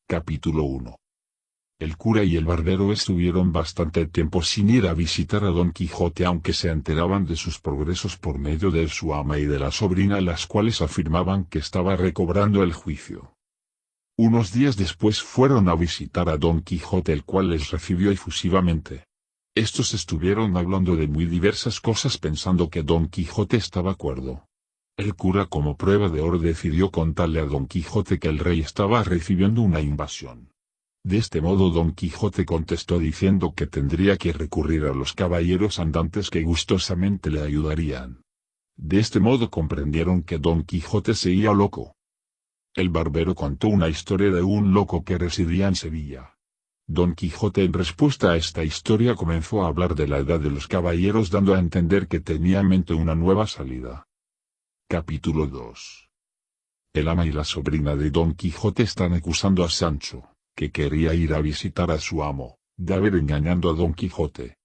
Capítulo 1. El cura y el barbero estuvieron bastante tiempo sin ir a visitar a Don Quijote, aunque se enteraban de sus progresos por medio de su ama y de la sobrina, las cuales afirmaban que estaba recobrando el juicio. Unos días después fueron a visitar a Don Quijote, el cual les recibió efusivamente. Estos estuvieron hablando de muy diversas cosas, pensando que Don Quijote estaba cuerdo. El cura, como prueba de oro, decidió contarle a Don Quijote que el rey estaba recibiendo una invasión. De este modo Don Quijote contestó diciendo que tendría que recurrir a los caballeros andantes, que gustosamente le ayudarían. De este modo comprendieron que Don Quijote seguía loco. El barbero contó una historia de un loco que residía en Sevilla. Don Quijote, en respuesta a esta historia, comenzó a hablar de la edad de los caballeros, dando a entender que tenía en mente una nueva salida. Capítulo 2. El ama y la sobrina de Don Quijote están acusando a Sancho, que quería ir a visitar a su amo, de haber engañado a Don Quijote.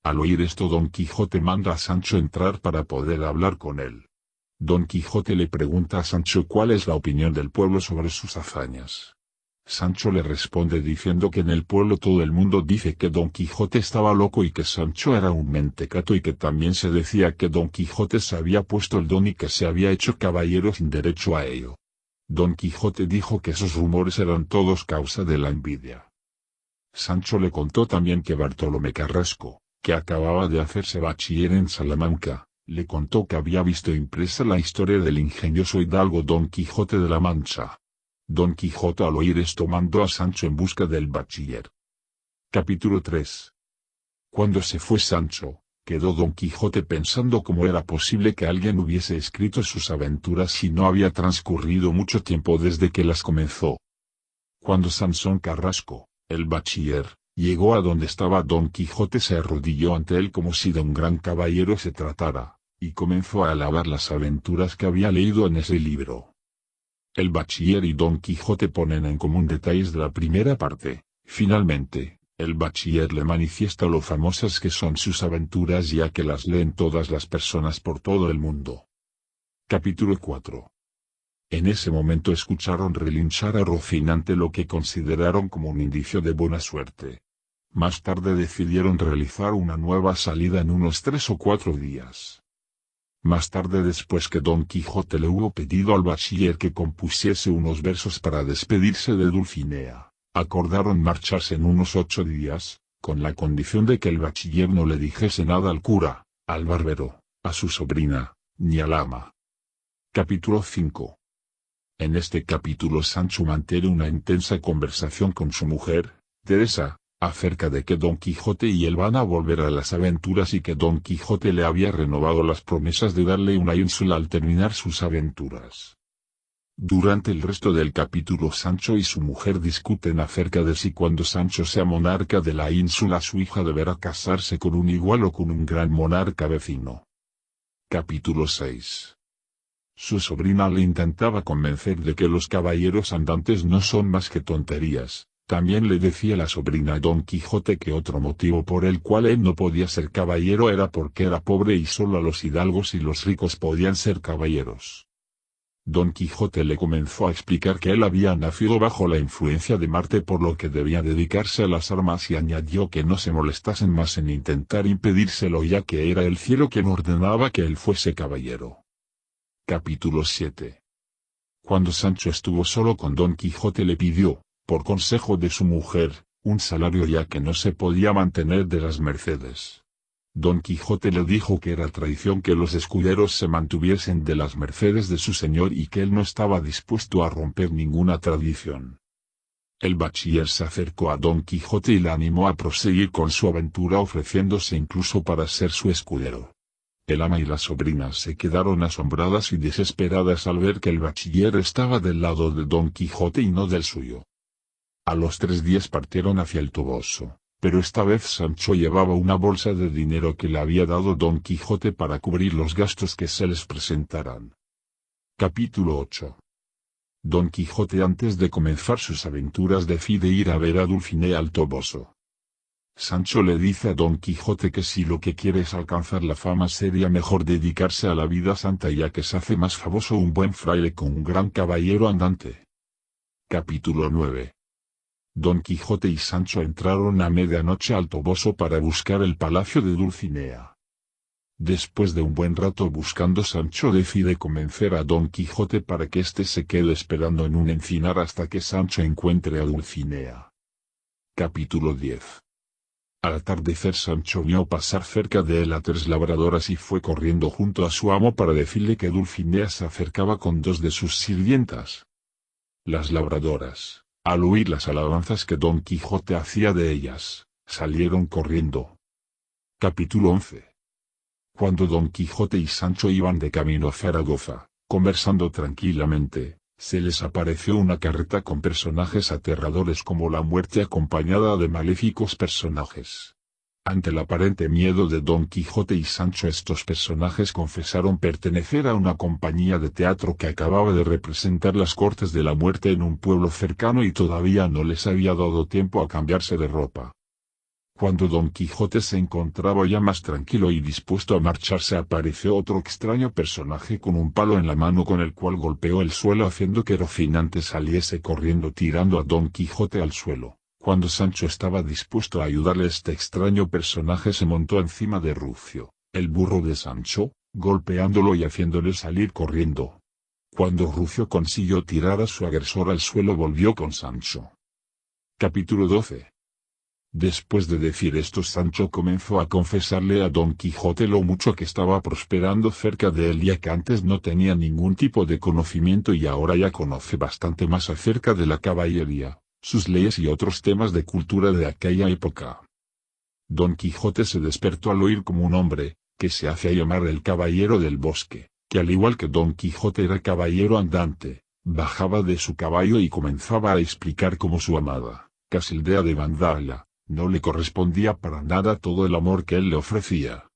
Al oír esto, Don Quijote manda a Sancho entrar para poder hablar con él. Don Quijote le pregunta a Sancho cuál es la opinión del pueblo sobre sus hazañas. Sancho le responde diciendo que en el pueblo todo el mundo dice que Don Quijote estaba loco y que Sancho era un mentecato, y que también se decía que Don Quijote se había puesto el don y que se había hecho caballero sin derecho a ello. Don Quijote dijo que esos rumores eran todos causa de la envidia. Sancho le contó también que Bartolomé Carrasco, que acababa de hacerse bachiller en Salamanca, le contó que había visto impresa la historia del ingenioso hidalgo Don Quijote de la Mancha. Don Quijote, al oír esto, mandó a Sancho en busca del bachiller. Capítulo 3. Cuando se fue Sancho, quedó Don Quijote pensando cómo era posible que alguien hubiese escrito sus aventuras si no había transcurrido mucho tiempo desde que las comenzó. Cuando Sansón Carrasco, el bachiller, llegó a donde estaba Don Quijote, se arrodilló ante él como si de un gran caballero se tratara, y comenzó a alabar las aventuras que había leído en ese libro. El bachiller y Don Quijote ponen en común detalles de la primera parte. Finalmente, el bachiller le manifiesta lo famosas que son sus aventuras, ya que las leen todas las personas por todo el mundo. Capítulo 4. En ese momento escucharon relinchar a Rocinante, lo que consideraron como un indicio de buena suerte. Más tarde decidieron realizar una nueva salida en unos 3 o 4 días. Más tarde, después que Don Quijote le hubo pedido al bachiller que compusiese unos versos para despedirse de Dulcinea, acordaron marcharse en unos 8 días, con la condición de que el bachiller no le dijese nada al cura, al barbero, a su sobrina, ni al ama. Capítulo 5. En este capítulo Sancho mantiene una intensa conversación con su mujer, Teresa, acerca de que Don Quijote y él van a volver a las aventuras, y que Don Quijote le había renovado las promesas de darle una ínsula al terminar sus aventuras. Durante el resto del capítulo Sancho y su mujer discuten acerca de si cuando Sancho sea monarca de la ínsula su hija deberá casarse con un igual o con un gran monarca vecino. Capítulo 6. Su sobrina le intentaba convencer de que los caballeros andantes no son más que tonterías. También le decía la sobrina a Don Quijote que otro motivo por el cual él no podía ser caballero era porque era pobre y solo los hidalgos y los ricos podían ser caballeros. Don Quijote le comenzó a explicar que él había nacido bajo la influencia de Marte, por lo que debía dedicarse a las armas, y añadió que no se molestasen más en intentar impedírselo, ya que era el cielo quien ordenaba que él fuese caballero. Capítulo 7. Cuando Sancho estuvo solo con Don Quijote, le pidió, por consejo de su mujer, un salario, ya que no se podía mantener de las mercedes. Don Quijote le dijo que era tradición que los escuderos se mantuviesen de las mercedes de su señor y que él no estaba dispuesto a romper ninguna tradición. El bachiller se acercó a Don Quijote y le animó a proseguir con su aventura, ofreciéndose incluso para ser su escudero. El ama y la sobrina se quedaron asombradas y desesperadas al ver que el bachiller estaba del lado de Don Quijote y no del suyo. A los 3 días partieron hacia el Toboso, pero esta vez Sancho llevaba una bolsa de dinero que le había dado Don Quijote para cubrir los gastos que se les presentaran. Capítulo 8. Don Quijote, antes de comenzar sus aventuras, decide ir a ver a Dulcinea al Toboso. Sancho le dice a Don Quijote que si lo que quiere es alcanzar la fama, sería mejor dedicarse a la vida santa, ya que se hace más famoso un buen fraile que un gran caballero andante. Capítulo 9. Don Quijote y Sancho entraron a medianoche al Toboso para buscar el palacio de Dulcinea. Después de un buen rato buscando, Sancho decide convencer a Don Quijote para que éste se quede esperando en un encinar hasta que Sancho encuentre a Dulcinea. Capítulo 10. Al atardecer, Sancho vio pasar cerca de él a 3 labradoras y fue corriendo junto a su amo para decirle que Dulcinea se acercaba con 2 de sus sirvientas. Las labradoras, al oír las alabanzas que Don Quijote hacía de ellas, salieron corriendo. Capítulo 11. Cuando Don Quijote y Sancho iban de camino a Zaragoza, conversando tranquilamente, se les apareció una carreta con personajes aterradores como la muerte acompañada de maléficos personajes. Ante el aparente miedo de Don Quijote y Sancho, estos personajes confesaron pertenecer a una compañía de teatro que acababa de representar las cortes de la muerte en un pueblo cercano y todavía no les había dado tiempo a cambiarse de ropa. Cuando Don Quijote se encontraba ya más tranquilo y dispuesto a marcharse, apareció otro extraño personaje con un palo en la mano con el cual golpeó el suelo haciendo que Rocinante saliese corriendo tirando a Don Quijote al suelo. Cuando Sancho estaba dispuesto a ayudarle, este extraño personaje se montó encima de Rucio, el burro de Sancho, golpeándolo y haciéndole salir corriendo. Cuando Rucio consiguió tirar a su agresor al suelo, volvió con Sancho. Capítulo 12. Después de decir esto, Sancho comenzó a confesarle a Don Quijote lo mucho que estaba prosperando cerca de él, ya que antes no tenía ningún tipo de conocimiento y ahora ya conoce bastante más acerca de la caballería, sus leyes y otros temas de cultura de aquella época. Don Quijote se despertó al oír como un hombre, que se hacía llamar el Caballero del Bosque, que al igual que Don Quijote era caballero andante, bajaba de su caballo y comenzaba a explicar cómo su amada, Casildea de Bandala, no le correspondía para nada todo el amor que él le ofrecía.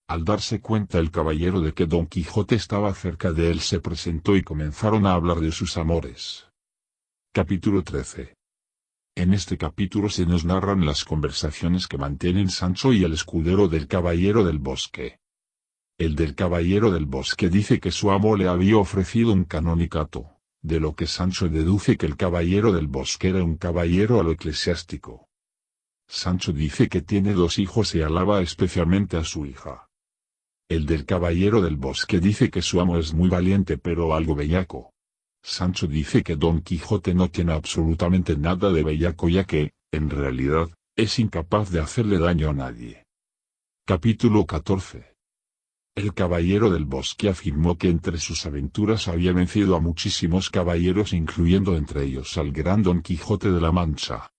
Al darse cuenta el caballero de que Don Quijote estaba cerca de él, se presentó y comenzaron a hablar de sus amores. Capítulo 13. En este capítulo se nos narran las conversaciones que mantienen Sancho y el escudero del Caballero del Bosque. El del Caballero del Bosque dice que su amo le había ofrecido un canonicato, de lo que Sancho deduce que el Caballero del Bosque era un caballero a lo eclesiástico. Sancho dice que tiene 2 hijos y alaba especialmente a su hija. El del Caballero del Bosque dice que su amo es muy valiente pero algo bellaco. Sancho dice que Don Quijote no tiene absolutamente nada de bellaco, ya que, en realidad, es incapaz de hacerle daño a nadie. Capítulo 14. El Caballero del Bosque afirmó que entre sus aventuras había vencido a muchísimos caballeros, incluyendo entre ellos al gran Don Quijote de la Mancha.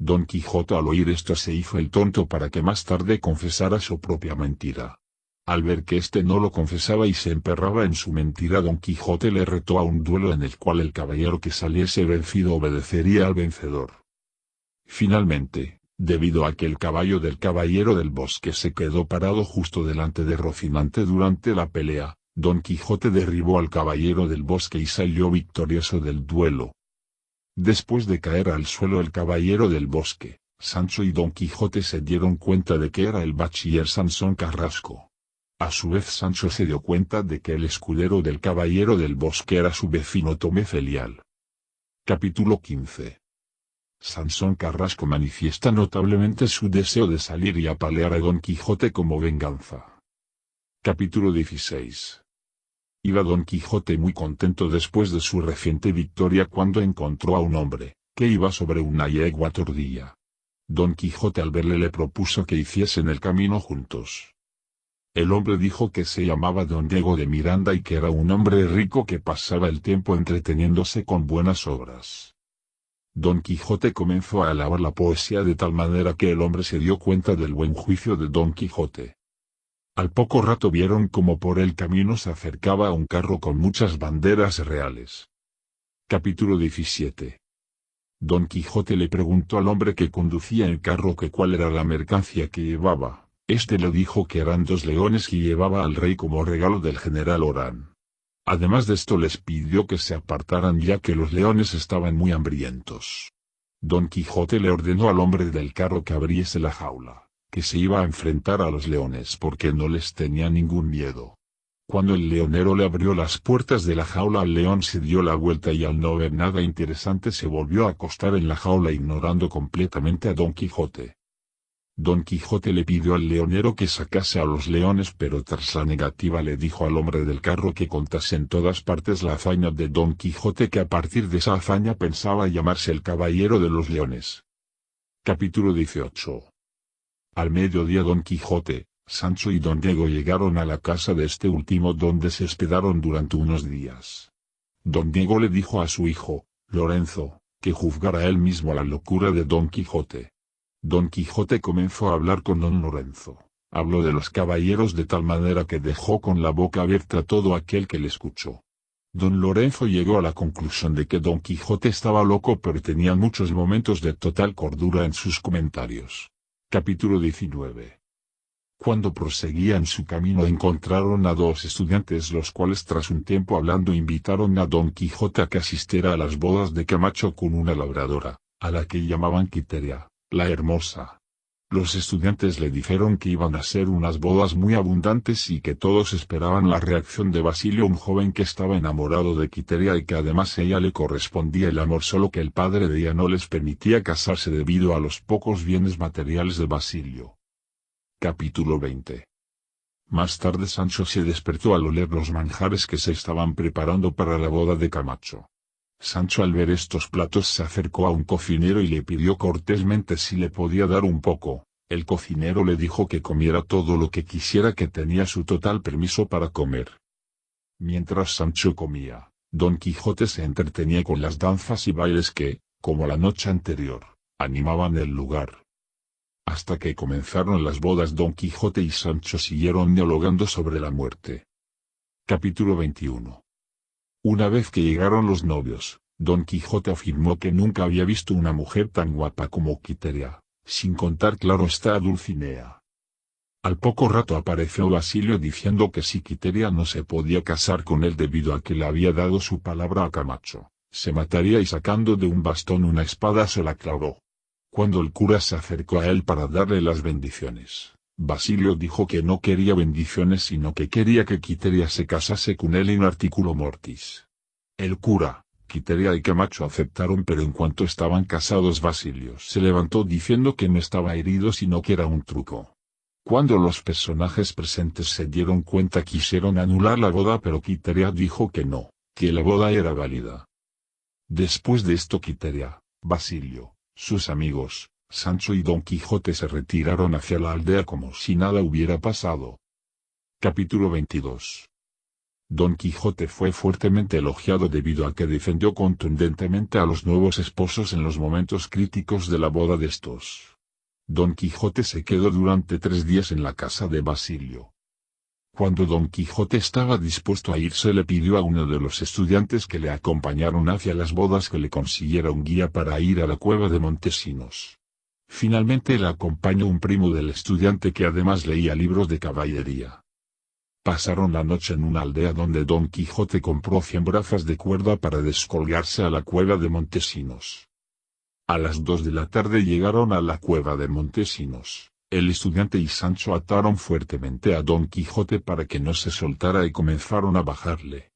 Don Quijote al oír esto se hizo el tonto para que más tarde confesara su propia mentira. Al ver que éste no lo confesaba y se emperraba en su mentira, Don Quijote le retó a un duelo en el cual el caballero que saliese vencido obedecería al vencedor. Finalmente, debido a que el caballo del Caballero del Bosque se quedó parado justo delante de Rocinante durante la pelea, Don Quijote derribó al Caballero del Bosque y salió victorioso del duelo. Después de caer al suelo el Caballero del Bosque, Sancho y Don Quijote se dieron cuenta de que era el bachiller Sansón Carrasco. A su vez Sancho se dio cuenta de que el escudero del Caballero del Bosque era su vecino Tomé Felial. Capítulo 15. Sansón Carrasco manifiesta notablemente su deseo de salir y apalear a Don Quijote como venganza. Capítulo 16. Iba Don Quijote muy contento después de su reciente victoria cuando encontró a un hombre, que iba sobre una yegua tordilla. Don Quijote al verle le propuso que hiciesen el camino juntos. El hombre dijo que se llamaba Don Diego de Miranda y que era un hombre rico que pasaba el tiempo entreteniéndose con buenas obras. Don Quijote comenzó a alabar la poesía de tal manera que el hombre se dio cuenta del buen juicio de Don Quijote. Al poco rato vieron como por el camino se acercaba un carro con muchas banderas reales. Capítulo 17. Don Quijote le preguntó al hombre que conducía el carro que cuál era la mercancía que llevaba. Este le dijo que eran 2 leones que llevaba al rey como regalo del general Orán. Además de esto les pidió que se apartaran ya que los leones estaban muy hambrientos. Don Quijote le ordenó al hombre del carro que abriese la jaula, que se iba a enfrentar a los leones porque no les tenía ningún miedo. Cuando el leonero le abrió las puertas de la jaula al león se dio la vuelta y al no ver nada interesante se volvió a acostar en la jaula ignorando completamente a Don Quijote. Don Quijote le pidió al leonero que sacase a los leones pero tras la negativa le dijo al hombre del carro que contase en todas partes la hazaña de Don Quijote que a partir de esa hazaña pensaba llamarse el Caballero de los Leones. Capítulo 18. Al mediodía Don Quijote, Sancho y Don Diego llegaron a la casa de este último donde se hospedaron durante unos días. Don Diego le dijo a su hijo, Lorenzo, que juzgara él mismo la locura de Don Quijote. Don Quijote comenzó a hablar con don Lorenzo. Habló de los caballeros de tal manera que dejó con la boca abierta a todo aquel que le escuchó. Don Lorenzo llegó a la conclusión de que Don Quijote estaba loco pero tenía muchos momentos de total cordura en sus comentarios. Capítulo 19. Cuando proseguían su camino encontraron a dos estudiantes los cuales tras un tiempo hablando invitaron a Don Quijote a que asistiera a las bodas de Camacho con una labradora, a la que llamaban Quiteria, la hermosa. Los estudiantes le dijeron que iban a ser unas bodas muy abundantes y que todos esperaban la reacción de Basilio, un joven que estaba enamorado de Quiteria y que además ella le correspondía el amor, solo que el padre de ella no les permitía casarse debido a los pocos bienes materiales de Basilio. Capítulo 20. Más tarde Sancho se despertó al oler los manjares que se estaban preparando para la boda de Camacho. Sancho al ver estos platos se acercó a un cocinero y le pidió cortésmente si le podía dar un poco. El cocinero le dijo que comiera todo lo que quisiera, que tenía su total permiso para comer. Mientras Sancho comía, Don Quijote se entretenía con las danzas y bailes que, como la noche anterior, animaban el lugar. Hasta que comenzaron las bodas Don Quijote y Sancho siguieron dialogando sobre la muerte. Capítulo 21. Una vez que llegaron los novios, Don Quijote afirmó que nunca había visto una mujer tan guapa como Quiteria, sin contar claro está a Dulcinea. Al poco rato apareció Basilio diciendo que si Quiteria no se podía casar con él debido a que le había dado su palabra a Camacho, se mataría y sacando de un bastón una espada se la clavó. Cuando el cura se acercó a él para darle las bendiciones, Basilio dijo que no quería bendiciones sino que quería que Quiteria se casase con él in articulo mortis. El cura, Quiteria y Camacho aceptaron, pero en cuanto estaban casados Basilio se levantó diciendo que no estaba herido sino que era un truco. Cuando los personajes presentes se dieron cuenta quisieron anular la boda pero Quiteria dijo que no, que la boda era válida. Después de esto Quiteria, Basilio, sus amigos, Sancho y Don Quijote se retiraron hacia la aldea como si nada hubiera pasado. Capítulo 22. Don Quijote fue fuertemente elogiado debido a que defendió contundentemente a los nuevos esposos en los momentos críticos de la boda de estos. Don Quijote se quedó durante 3 días en la casa de Basilio. Cuando Don Quijote estaba dispuesto a irse le pidió a uno de los estudiantes que le acompañaron hacia las bodas que le consiguiera un guía para ir a la cueva de Montesinos. Finalmente le acompañó un primo del estudiante que además leía libros de caballería. Pasaron la noche en una aldea donde Don Quijote compró 100 brazas de cuerda para descolgarse a la cueva de Montesinos. A las 2 de la tarde llegaron a la cueva de Montesinos. El estudiante y Sancho ataron fuertemente a Don Quijote para que no se soltara y comenzaron a bajarle.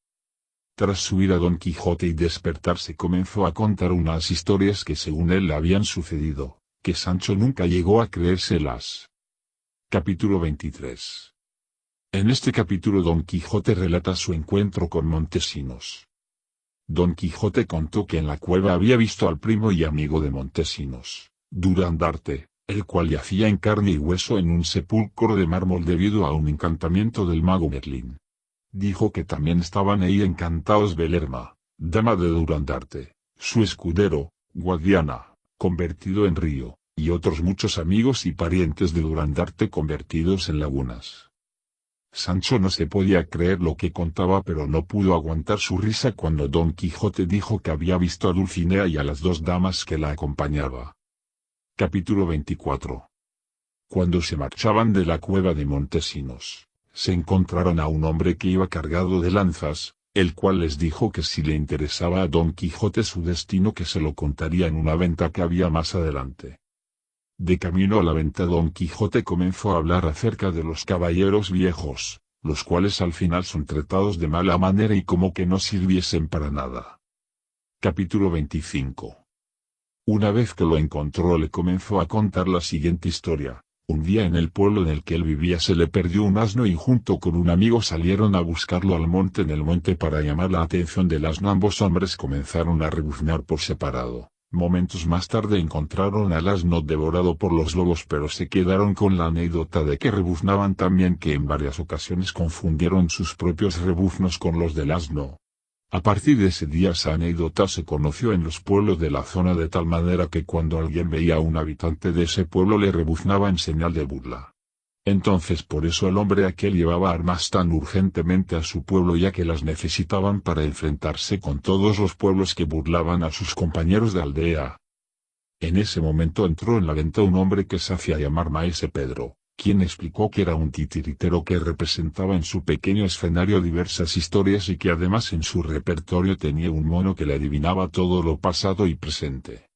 Tras subir a Don Quijote y despertarse comenzó a contar unas historias que según él le habían sucedido, que Sancho nunca llegó a creérselas. Capítulo 23. En este capítulo Don Quijote relata su encuentro con Montesinos. Don Quijote contó que en la cueva había visto al primo y amigo de Montesinos, Durandarte, el cual yacía en carne y hueso en un sepulcro de mármol debido a un encantamiento del mago Merlín. Dijo que también estaban ahí encantados Belerma, dama de Durandarte, su escudero, Guadiana, convertido en río, y otros muchos amigos y parientes de Durandarte convertidos en lagunas. Sancho no se podía creer lo que contaba pero no pudo aguantar su risa cuando Don Quijote dijo que había visto a Dulcinea y a las 2 damas que la acompañaba. Capítulo 24. Cuando se marchaban de la cueva de Montesinos, se encontraron a un hombre que iba cargado de lanzas, el cual les dijo que si le interesaba a Don Quijote su destino que se lo contaría en una venta que había más adelante. De camino a la venta Don Quijote comenzó a hablar acerca de los caballeros viejos, los cuales al final son tratados de mala manera y como que no sirviesen para nada. Capítulo 25. Una vez que lo encontró le comenzó a contar la siguiente historia. Un día en el pueblo en el que él vivía se le perdió un asno y junto con un amigo salieron a buscarlo al monte. En el monte para llamar la atención del asno ambos hombres comenzaron a rebuznar por separado. Momentos más tarde encontraron al asno devorado por los lobos pero se quedaron con la anécdota de que rebuznaban tan bien que en varias ocasiones confundieron sus propios rebuznos con los del asno. A partir de ese día esa anécdota se conoció en los pueblos de la zona de tal manera que cuando alguien veía a un habitante de ese pueblo le rebuznaba en señal de burla. Entonces por eso el hombre aquel llevaba armas tan urgentemente a su pueblo ya que las necesitaban para enfrentarse con todos los pueblos que burlaban a sus compañeros de aldea. En ese momento entró en la venta un hombre que se hacía llamar Maese Pedro, quien explicó que era un titiritero que representaba en su pequeño escenario diversas historias y que además en su repertorio tenía un mono que le adivinaba todo lo pasado y presente.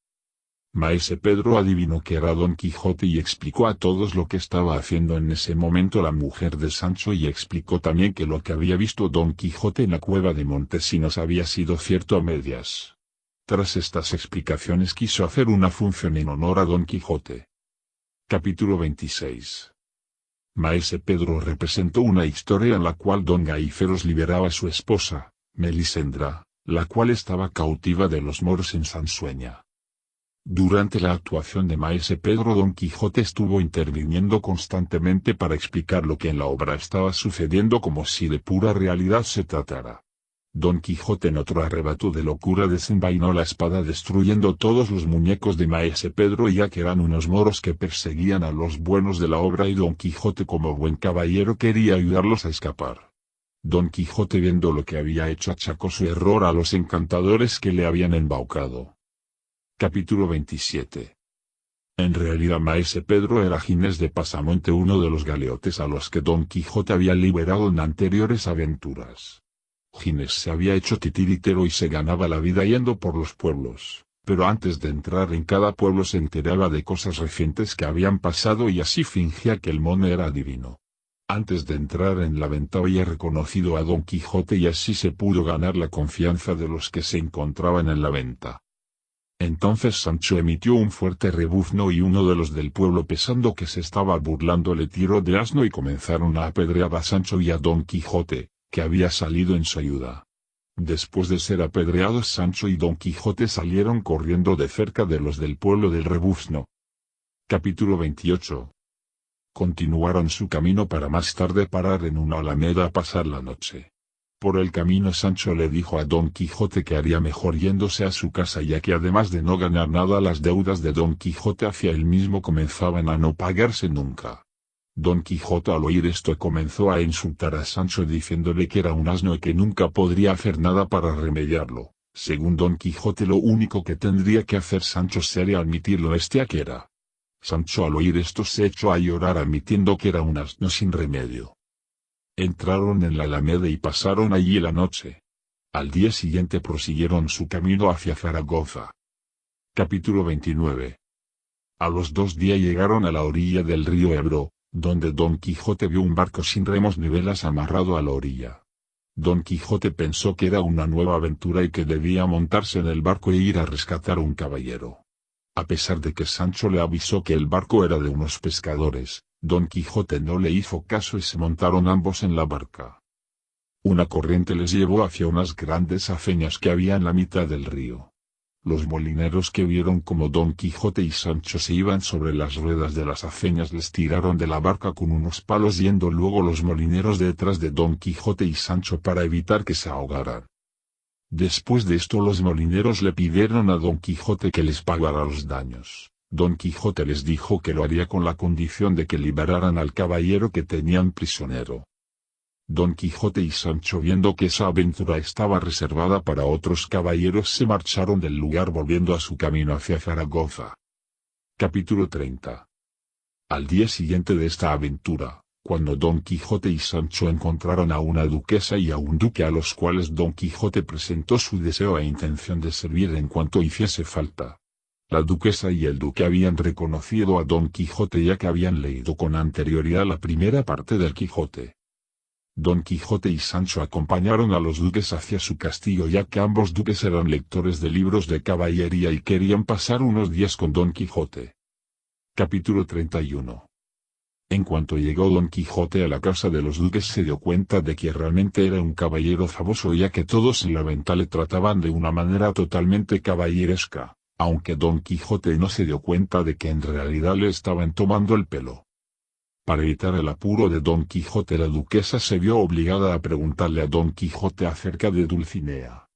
Maese Pedro adivinó que era Don Quijote y explicó a todos lo que estaba haciendo en ese momento la mujer de Sancho y explicó también que lo que había visto Don Quijote en la cueva de Montesinos había sido cierto a medias. Tras estas explicaciones quiso hacer una función en honor a Don Quijote. Capítulo 26. Maese Pedro representó una historia en la cual Don Gaiferos liberaba a su esposa, Melisendra, la cual estaba cautiva de los moros en Sansueña. Durante la actuación de Maese Pedro Don Quijote estuvo interviniendo constantemente para explicar lo que en la obra estaba sucediendo como si de pura realidad se tratara. Don Quijote en otro arrebato de locura desenvainó la espada destruyendo todos los muñecos de Maese Pedro ya que eran unos moros que perseguían a los buenos de la obra y Don Quijote como buen caballero quería ayudarlos a escapar. Don Quijote viendo lo que había hecho achacó su error a los encantadores que le habían embaucado. Capítulo 27. En realidad Maese Pedro era Ginés de Pasamonte uno de los galeotes a los que Don Quijote había liberado en anteriores aventuras. Ginés se había hecho titiritero y se ganaba la vida yendo por los pueblos, pero antes de entrar en cada pueblo se enteraba de cosas recientes que habían pasado y así fingía que el mono era adivino. Antes de entrar en la venta había reconocido a Don Quijote y así se pudo ganar la confianza de los que se encontraban en la venta. Entonces Sancho emitió un fuerte rebuzno y uno de los del pueblo pensando que se estaba burlando le tiró de asno y comenzaron a apedrear a Sancho y a Don Quijote, que había salido en su ayuda. Después de ser apedreados Sancho y Don Quijote salieron corriendo de cerca de los del pueblo del rebuzno. Capítulo 28. Continuaron su camino para más tarde parar en una alameda a pasar la noche. Por el camino Sancho le dijo a Don Quijote que haría mejor yéndose a su casa ya que además de no ganar nada las deudas de Don Quijote hacia él mismo comenzaban a no pagarse nunca. Don Quijote al oír esto comenzó a insultar a Sancho diciéndole que era un asno y que nunca podría hacer nada para remediarlo. Según Don Quijote lo único que tendría que hacer Sancho sería admitir lo bestia que era. Sancho al oír esto se echó a llorar admitiendo que era un asno sin remedio. Entraron en la alameda y pasaron allí la noche. Al día siguiente prosiguieron su camino hacia Zaragoza. Capítulo 29. A los 2 días llegaron a la orilla del río Ebro, donde Don Quijote vio un barco sin remos ni velas amarrado a la orilla. Don Quijote pensó que era una nueva aventura y que debía montarse en el barco e ir a rescatar a un caballero. A pesar de que Sancho le avisó que el barco era de unos pescadores, Don Quijote no le hizo caso y se montaron ambos en la barca. Una corriente les llevó hacia unas grandes aceñas que había en la mitad del río. Los molineros que vieron como Don Quijote y Sancho se iban sobre las ruedas de las aceñas les tiraron de la barca con unos palos yendo luego los molineros detrás de Don Quijote y Sancho para evitar que se ahogaran. Después de esto los molineros le pidieron a Don Quijote que les pagara los daños. Don Quijote les dijo que lo haría con la condición de que liberaran al caballero que tenían prisionero. Don Quijote y Sancho viendo que esa aventura estaba reservada para otros caballeros se marcharon del lugar volviendo a su camino hacia Zaragoza. Capítulo 30. Al día siguiente de esta aventura, cuando Don Quijote y Sancho encontraron a una duquesa y a un duque a los cuales Don Quijote presentó su deseo e intención de servir en cuanto hiciese falta. La duquesa y el duque habían reconocido a Don Quijote ya que habían leído con anterioridad la primera parte del Quijote. Don Quijote y Sancho acompañaron a los duques hacia su castillo, ya que ambos duques eran lectores de libros de caballería y querían pasar unos días con Don Quijote. Capítulo 31. En cuanto llegó Don Quijote a la casa de los duques se dio cuenta de que realmente era un caballero famoso, ya que todos en la venta le trataban de una manera totalmente caballeresca, aunque Don Quijote no se dio cuenta de que en realidad le estaban tomando el pelo. Para evitar el apuro de Don Quijote, la duquesa se vio obligada a preguntarle a Don Quijote acerca de Dulcinea.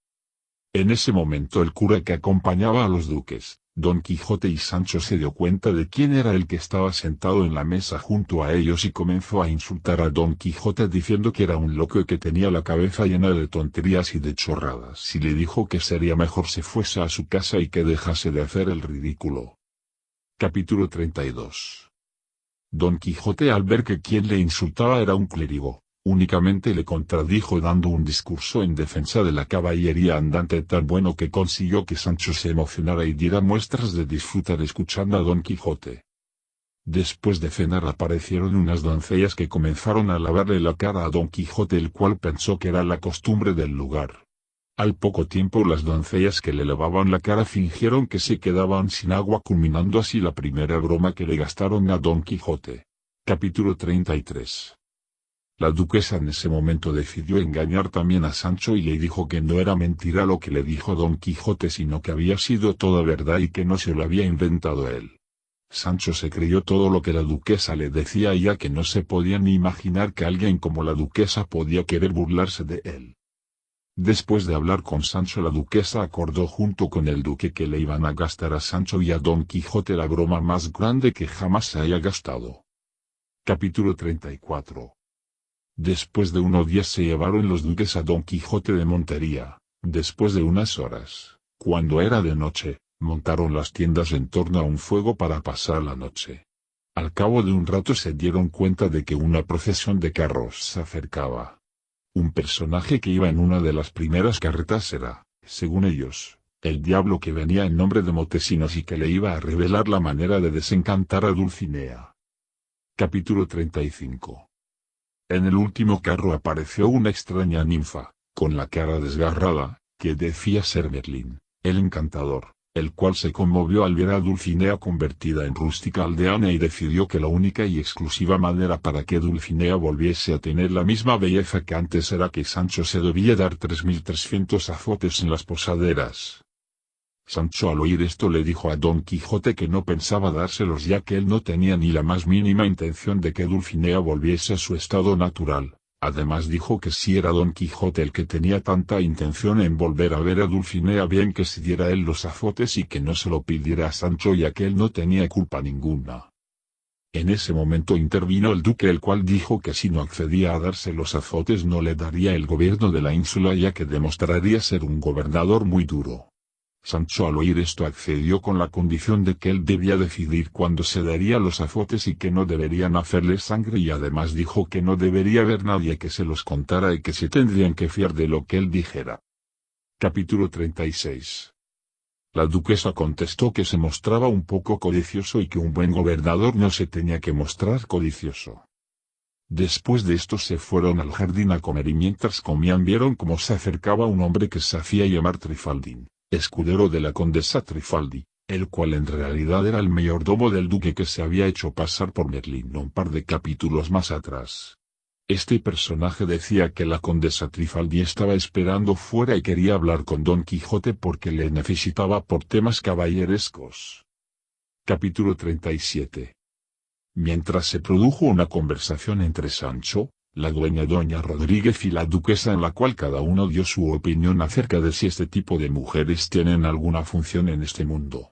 En ese momento el cura que acompañaba a los duques, Don Quijote y Sancho se dio cuenta de quién era el que estaba sentado en la mesa junto a ellos y comenzó a insultar a Don Quijote diciendo que era un loco y que tenía la cabeza llena de tonterías y de chorradas, y le dijo que sería mejor se fuese a su casa y que dejase de hacer el ridículo. Capítulo 32. Don Quijote, al ver que quien le insultaba era un clérigo, únicamente le contradijo dando un discurso en defensa de la caballería andante tan bueno que consiguió que Sancho se emocionara y diera muestras de disfrutar escuchando a Don Quijote. Después de cenar aparecieron unas doncellas que comenzaron a lavarle la cara a Don Quijote, el cual pensó que era la costumbre del lugar. Al poco tiempo las doncellas que le lavaban la cara fingieron que se quedaban sin agua, culminando así la primera broma que le gastaron a Don Quijote. Capítulo 33. La duquesa en ese momento decidió engañar también a Sancho y le dijo que no era mentira lo que le dijo Don Quijote, sino que había sido toda verdad y que no se lo había inventado él. Sancho se creyó todo lo que la duquesa le decía, ya que no se podía ni imaginar que alguien como la duquesa podía querer burlarse de él. Después de hablar con Sancho, la duquesa acordó junto con el duque que le iban a gastar a Sancho y a Don Quijote la broma más grande que jamás se haya gastado. Capítulo 34. Después de unos días se llevaron los duques a Don Quijote de montería. Después de unas horas, cuando era de noche, montaron las tiendas en torno a un fuego para pasar la noche. Al cabo de un rato se dieron cuenta de que una procesión de carros se acercaba. Un personaje que iba en una de las primeras carretas era, según ellos, el diablo que venía en nombre de Montesinos y que le iba a revelar la manera de desencantar a Dulcinea. Capítulo 35. En el último carro apareció una extraña ninfa, con la cara desgarrada, que decía ser Merlín, el encantador, el cual se conmovió al ver a Dulcinea convertida en rústica aldeana y decidió que la única y exclusiva manera para que Dulcinea volviese a tener la misma belleza que antes era que Sancho se debía dar 3.300 azotes en las posaderas. Sancho al oír esto le dijo a Don Quijote que no pensaba dárselos, ya que él no tenía ni la más mínima intención de que Dulcinea volviese a su estado natural. Además dijo que si era Don Quijote el que tenía tanta intención en volver a ver a Dulcinea, bien que se diera él los azotes y que no se lo pidiera a Sancho, ya que él no tenía culpa ninguna. En ese momento intervino el duque, el cual dijo que si no accedía a darse los azotes no le daría el gobierno de la ínsula, ya que demostraría ser un gobernador muy duro. Sancho al oír esto accedió con la condición de que él debía decidir cuándo se daría los azotes y que no deberían hacerle sangre, y además dijo que no debería haber nadie que se los contara y que se tendrían que fiar de lo que él dijera. Capítulo 36. La duquesa contestó que se mostraba un poco codicioso y que un buen gobernador no se tenía que mostrar codicioso. Después de esto se fueron al jardín a comer y mientras comían vieron cómo se acercaba un hombre que se hacía llamar Trifaldín, escudero de la condesa Trifaldi, el cual en realidad era el mayordomo del duque que se había hecho pasar por Merlín un par de capítulos más atrás. Este personaje decía que la condesa Trifaldi estaba esperando fuera y quería hablar con Don Quijote porque le necesitaba por temas caballerescos. Capítulo 37. Mientras se produjo una conversación entre Sancho, la dueña doña Rodríguez y la duquesa, en la cual cada uno dio su opinión acerca de si este tipo de mujeres tienen alguna función en este mundo.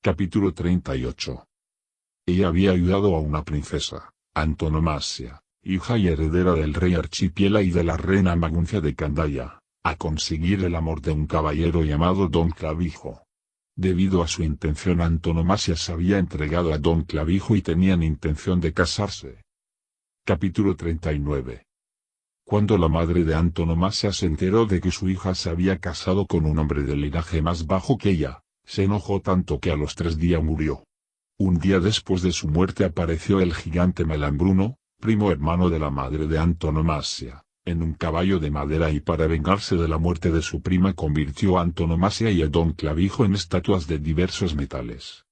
Capítulo 38. Ella había ayudado a una princesa, Antonomasia, hija y heredera del rey Archipiela y de la reina Maguncia de Candaya, a conseguir el amor de un caballero llamado Don Clavijo. Debido a su intención, Antonomasia se había entregado a Don Clavijo y tenían intención de casarse. Capítulo 39. Cuando la madre de Antonomasia se enteró de que su hija se había casado con un hombre de linaje más bajo que ella, se enojó tanto que a los 3 días murió. Un día después de su muerte apareció el gigante Malambruno, primo hermano de la madre de Antonomasia, en un caballo de madera y para vengarse de la muerte de su prima convirtió a Antonomasia y a don Clavijo en estatuas de diversos metales.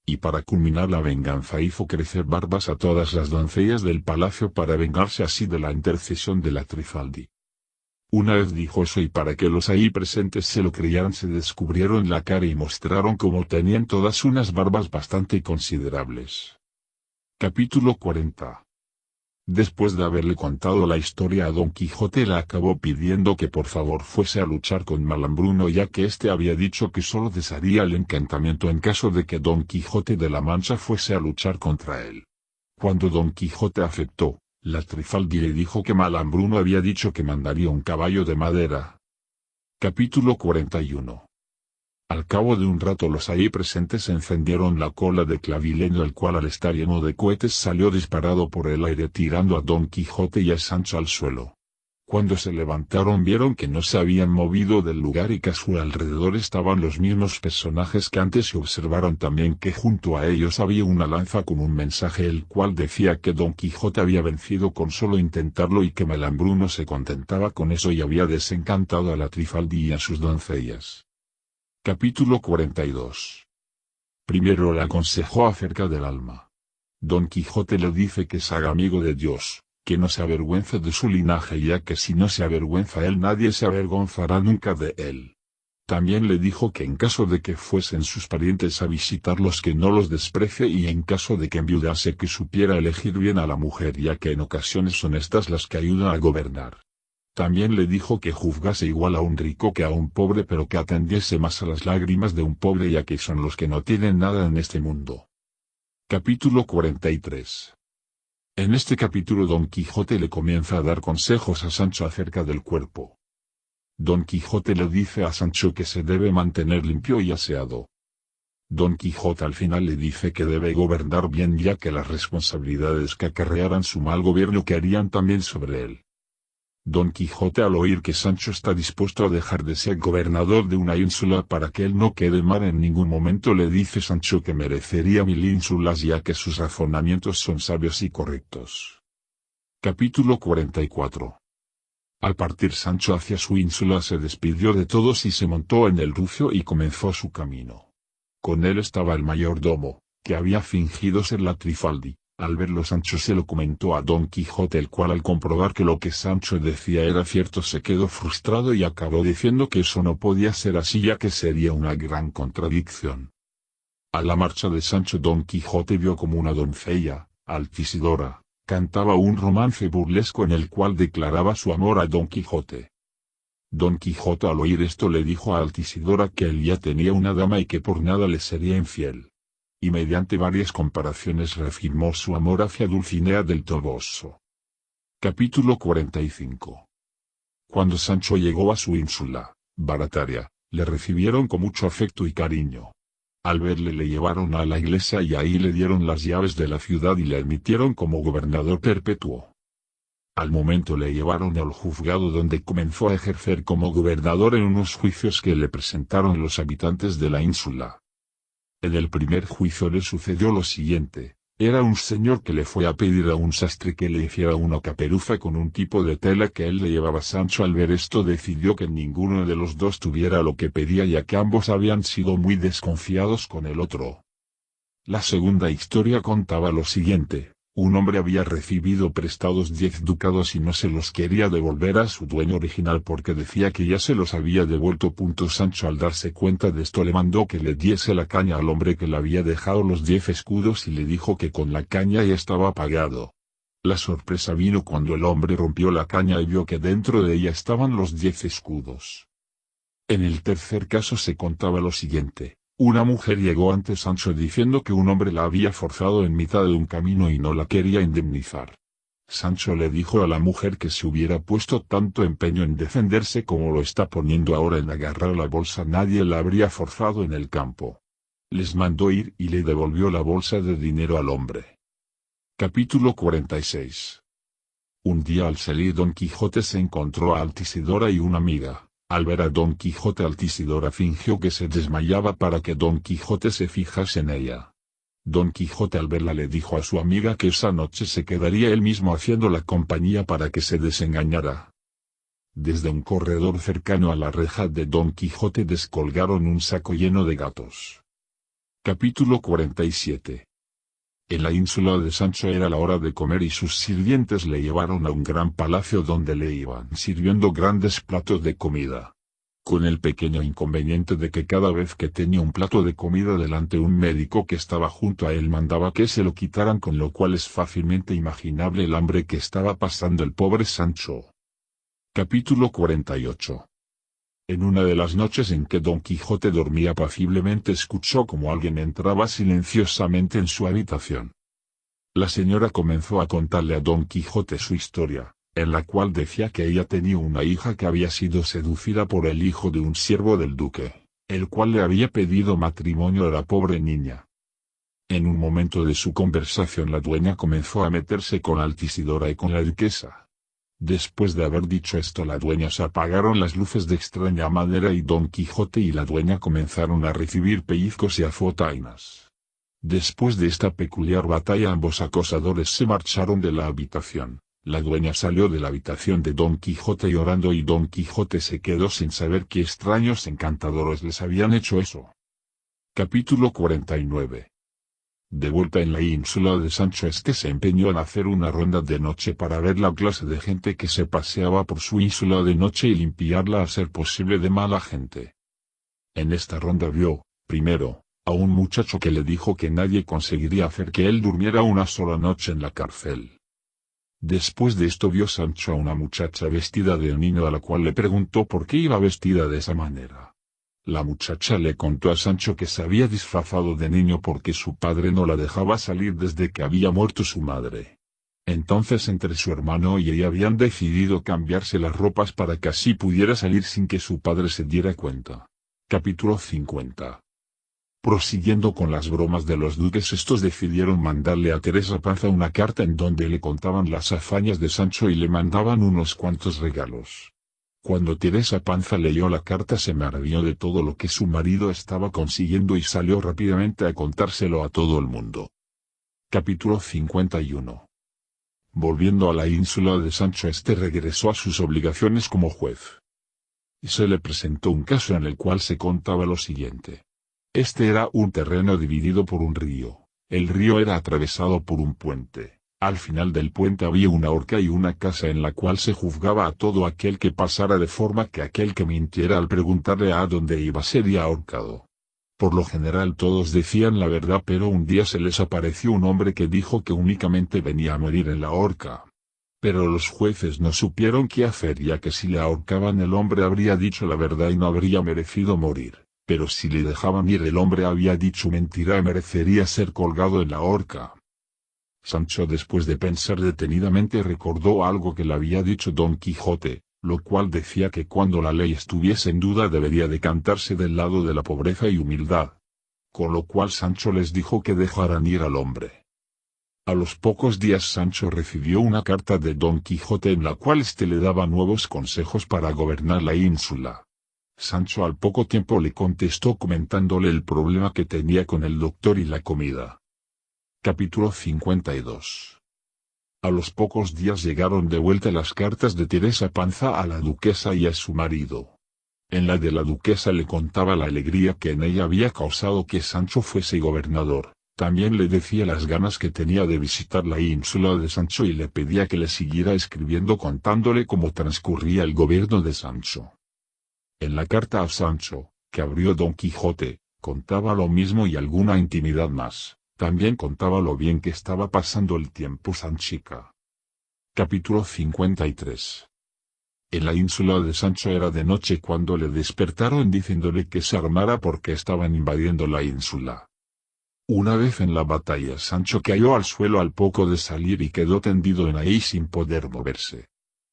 Y para culminar la venganza hizo crecer barbas a todas las doncellas del palacio para vengarse así de la intercesión de la Trifaldi. Una vez dijo eso y para que los ahí presentes se lo creyeran se descubrieron la cara y mostraron cómo tenían todas unas barbas bastante considerables. Capítulo 40. Después de haberle contado la historia a Don Quijote le acabó pidiendo que por favor fuese a luchar con Malambruno ya que éste había dicho que solo desharía el encantamiento en caso de que Don Quijote de la Mancha fuese a luchar contra él. Cuando Don Quijote aceptó, la Trifaldi le dijo que Malambruno había dicho que mandaría un caballo de madera. Capítulo 41. Al cabo de un rato los ahí presentes encendieron la cola de Clavileño el cual al estar lleno de cohetes salió disparado por el aire tirando a Don Quijote y a Sancho al suelo. Cuando se levantaron vieron que no se habían movido del lugar y que a su alrededor estaban los mismos personajes que antes y observaron también que junto a ellos había una lanza con un mensaje el cual decía que Don Quijote había vencido con solo intentarlo y que Malambruno se contentaba con eso y había desencantado a la Trifaldi y a sus doncellas. Capítulo 42. Primero le aconsejó acerca del alma. Don Quijote le dice que se haga amigo de Dios, que no se avergüence de su linaje ya que si no se avergüenza él nadie se avergonzará nunca de él. También le dijo que en caso de que fuesen sus parientes a visitarlos que no los desprecie y en caso de que enviudase que supiera elegir bien a la mujer ya que en ocasiones son estas las que ayudan a gobernar. También le dijo que juzgase igual a un rico que a un pobre pero que atendiese más a las lágrimas de un pobre ya que son los que no tienen nada en este mundo. Capítulo 43. En este capítulo Don Quijote le comienza a dar consejos a Sancho acerca del cuerpo. Don Quijote le dice a Sancho que se debe mantener limpio y aseado. Don Quijote al final le dice que debe gobernar bien ya que las responsabilidades que acarrearan su mal gobierno caerían también sobre él. Don Quijote al oír que Sancho está dispuesto a dejar de ser gobernador de una ínsula para que él no quede mal en ningún momento le dice Sancho que merecería 1000 ínsulas ya que sus razonamientos son sabios y correctos. Capítulo 44. Al partir Sancho hacia su ínsula se despidió de todos y se montó en el rucio y comenzó su camino. Con él estaba el mayordomo, que había fingido ser la Trifaldi. Al verlo Sancho se lo comentó a Don Quijote el cual al comprobar que lo que Sancho decía era cierto se quedó frustrado y acabó diciendo que eso no podía ser así ya que sería una gran contradicción. A la marcha de Sancho Don Quijote vio como una doncella, Altisidora, cantaba un romance burlesco en el cual declaraba su amor a Don Quijote. Don Quijote al oír esto le dijo a Altisidora que él ya tenía una dama y que por nada le sería infiel. Y mediante varias comparaciones reafirmó su amor hacia Dulcinea del Toboso. Capítulo 45. Cuando Sancho llegó a su ínsula, Barataria, le recibieron con mucho afecto y cariño. Al verle le llevaron a la iglesia y ahí le dieron las llaves de la ciudad y le admitieron como gobernador perpetuo. Al momento le llevaron al juzgado donde comenzó a ejercer como gobernador en unos juicios que le presentaron los habitantes de la ínsula. En el primer juicio le sucedió lo siguiente, era un señor que le fue a pedir a un sastre que le hiciera una caperuza con un tipo de tela que él le llevaba. Sancho al ver esto decidió que ninguno de los dos tuviera lo que pedía ya que ambos habían sido muy desconfiados con el otro. La segunda historia contaba lo siguiente. Un hombre había recibido prestados 10 ducados y no se los quería devolver a su dueño original porque decía que ya se los había devuelto. Sancho al darse cuenta de esto le mandó que le diese la caña al hombre que le había dejado los 10 escudos y le dijo que con la caña ya estaba pagado. La sorpresa vino cuando el hombre rompió la caña y vio que dentro de ella estaban los 10 escudos. En el tercer caso se contaba lo siguiente. Una mujer llegó ante Sancho diciendo que un hombre la había forzado en mitad de un camino y no la quería indemnizar. Sancho le dijo a la mujer que si hubiera puesto tanto empeño en defenderse como lo está poniendo ahora en agarrar la bolsa nadie la habría forzado en el campo. Les mandó ir y le devolvió la bolsa de dinero al hombre. Capítulo 46. Un día al salir Don Quijote se encontró a Altisidora y una amiga. Al ver a Don Quijote Altisidora fingió que se desmayaba para que Don Quijote se fijase en ella. Don Quijote al verla le dijo a su amiga que esa noche se quedaría él mismo haciendo la compañía para que se desengañara. Desde un corredor cercano a la reja de Don Quijote descolgaron un saco lleno de gatos. Capítulo 47. En la ínsula de Sancho era la hora de comer y sus sirvientes le llevaron a un gran palacio donde le iban sirviendo grandes platos de comida. Con el pequeño inconveniente de que cada vez que tenía un plato de comida delante un médico que estaba junto a él mandaba que se lo quitaran, con lo cual es fácilmente imaginable el hambre que estaba pasando el pobre Sancho. Capítulo 48. En una de las noches en que Don Quijote dormía apaciblemente escuchó como alguien entraba silenciosamente en su habitación. La señora comenzó a contarle a Don Quijote su historia, en la cual decía que ella tenía una hija que había sido seducida por el hijo de un siervo del duque, el cual le había pedido matrimonio a la pobre niña. En un momento de su conversación la dueña comenzó a meterse con Altisidora y con la duquesa. Después de haber dicho esto, la dueña se apagaron las luces de extraña manera y Don Quijote y la dueña comenzaron a recibir pellizcos y azotainas. Después de esta peculiar batalla ambos acosadores se marcharon de la habitación. La dueña salió de la habitación de Don Quijote llorando y Don Quijote se quedó sin saber qué extraños encantadores les habían hecho eso. Capítulo 49. De vuelta en la ínsula de Sancho, se empeñó en hacer una ronda de noche para ver la clase de gente que se paseaba por su ínsula de noche y limpiarla a ser posible de mala gente. En esta ronda vio, primero, a un muchacho que le dijo que nadie conseguiría hacer que él durmiera una sola noche en la cárcel. Después de esto vio Sancho a una muchacha vestida de niño, a la cual le preguntó por qué iba vestida de esa manera. La muchacha le contó a Sancho que se había disfrazado de niño porque su padre no la dejaba salir desde que había muerto su madre. Entonces entre su hermano y ella habían decidido cambiarse las ropas para que así pudiera salir sin que su padre se diera cuenta. Capítulo 50. Prosiguiendo con las bromas de los duques, estos decidieron mandarle a Teresa Panza una carta en donde le contaban las hazañas de Sancho y le mandaban unos cuantos regalos. Cuando Teresa Panza leyó la carta se maravilló de todo lo que su marido estaba consiguiendo y salió rápidamente a contárselo a todo el mundo. Capítulo 51. Volviendo a la ínsula de Sancho, regresó a sus obligaciones como juez. Y se le presentó un caso en el cual se contaba lo siguiente. Era un terreno dividido por un río. El río era atravesado por un puente. Al final del puente había una horca y una casa en la cual se juzgaba a todo aquel que pasara, de forma que aquel que mintiera al preguntarle a dónde iba sería ahorcado. Por lo general todos decían la verdad, pero un día se les apareció un hombre que dijo que únicamente venía a morir en la horca. Pero los jueces no supieron qué hacer, ya que si le ahorcaban el hombre habría dicho la verdad y no habría merecido morir, pero si le dejaban ir el hombre había dicho mentira y merecería ser colgado en la horca. Sancho, después de pensar detenidamente, recordó algo que le había dicho Don Quijote, lo cual decía que cuando la ley estuviese en duda debería decantarse del lado de la pobreza y humildad. Con lo cual Sancho les dijo que dejaran ir al hombre. A los pocos días Sancho recibió una carta de Don Quijote en la cual le daba nuevos consejos para gobernar la ínsula. Sancho al poco tiempo le contestó comentándole el problema que tenía con el doctor y la comida. Capítulo 52. A los pocos días llegaron de vuelta las cartas de Teresa Panza a la duquesa y a su marido. En la de la duquesa le contaba la alegría que en ella había causado que Sancho fuese gobernador. También le decía las ganas que tenía de visitar la ínsula de Sancho y le pedía que le siguiera escribiendo contándole cómo transcurría el gobierno de Sancho. En la carta a Sancho, que abrió Don Quijote, contaba lo mismo y alguna intimidad más. También contaba lo bien que estaba pasando el tiempo Sanchica. Capítulo 53. En la ínsula de Sancho era de noche cuando le despertaron diciéndole que se armara porque estaban invadiendo la ínsula. Una vez en la batalla Sancho cayó al suelo al poco de salir y quedó tendido en ahí sin poder moverse.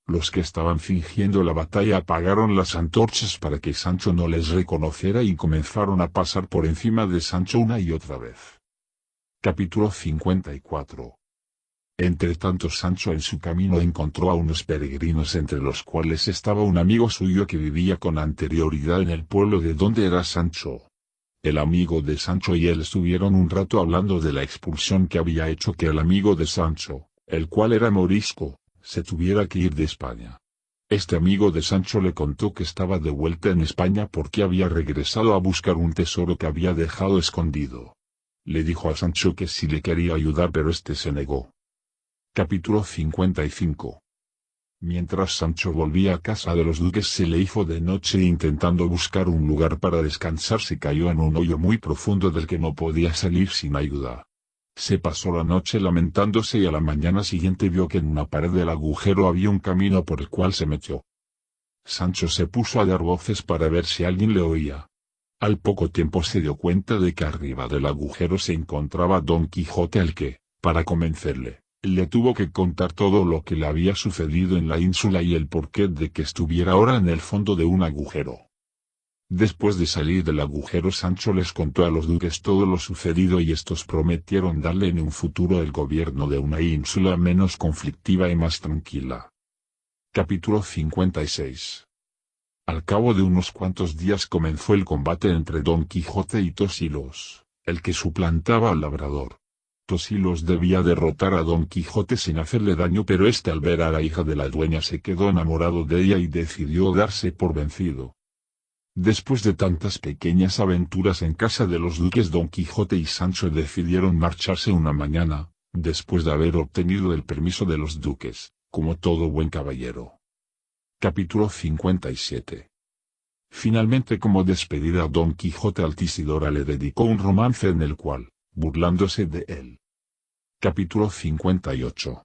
Los que estaban fingiendo la batalla apagaron las antorchas para que Sancho no les reconociera y comenzaron a pasar por encima de Sancho una y otra vez. Capítulo 54. Entre tanto Sancho en su camino encontró a unos peregrinos, entre los cuales estaba un amigo suyo que vivía con anterioridad en el pueblo de donde era Sancho. El amigo de Sancho y él estuvieron un rato hablando de la expulsión que había hecho que el amigo de Sancho, el cual era morisco, se tuviera que ir de España. Este amigo de Sancho le contó que estaba de vuelta en España porque había regresado a buscar un tesoro que había dejado escondido. Le dijo a Sancho que sí le quería ayudar, pero este se negó. Capítulo 55. Mientras Sancho volvía a casa de los duques se le hizo de noche e intentando buscar un lugar para descansar se cayó en un hoyo muy profundo del que no podía salir sin ayuda. Se pasó la noche lamentándose y a la mañana siguiente vio que en una pared del agujero había un camino por el cual se metió. Sancho se puso a dar voces para ver si alguien le oía. Al poco tiempo se dio cuenta de que arriba del agujero se encontraba Don Quijote, al que, para convencerle, le tuvo que contar todo lo que le había sucedido en la ínsula y el porqué de que estuviera ahora en el fondo de un agujero. Después de salir del agujero Sancho les contó a los duques todo lo sucedido y estos prometieron darle en un futuro el gobierno de una ínsula menos conflictiva y más tranquila. Capítulo 56. Al cabo de unos cuantos días comenzó el combate entre Don Quijote y Tosilos, el que suplantaba al labrador. Tosilos debía derrotar a Don Quijote sin hacerle daño, pero este al ver a la hija de la dueña se quedó enamorado de ella y decidió darse por vencido. Después de tantas pequeñas aventuras en casa de los duques, Don Quijote y Sancho decidieron marcharse una mañana, después de haber obtenido el permiso de los duques, como todo buen caballero. Capítulo 57. Finalmente, como despedida, Don Quijote a Altisidora le dedicó un romance en el cual, burlándose de él. Capítulo 58.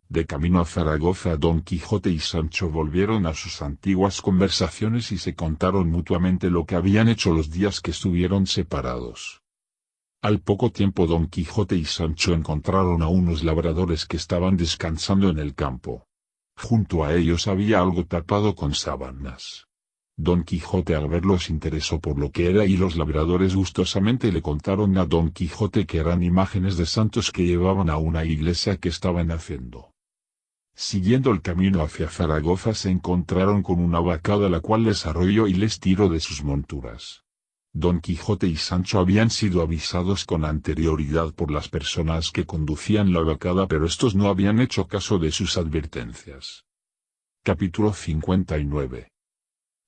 De camino a Zaragoza, Don Quijote y Sancho volvieron a sus antiguas conversaciones y se contaron mutuamente lo que habían hecho los días que estuvieron separados. Al poco tiempo Don Quijote y Sancho encontraron a unos labradores que estaban descansando en el campo. Junto a ellos había algo tapado con sábanas. Don Quijote al verlos se interesó por lo que era y los labradores gustosamente le contaron a Don Quijote que eran imágenes de santos que llevaban a una iglesia que estaban haciendo. Siguiendo el camino hacia Zaragoza se encontraron con una vacada la cual les arrolló y les tiró de sus monturas. Don Quijote y Sancho habían sido avisados con anterioridad por las personas que conducían la vacada, pero estos no habían hecho caso de sus advertencias. Capítulo 59.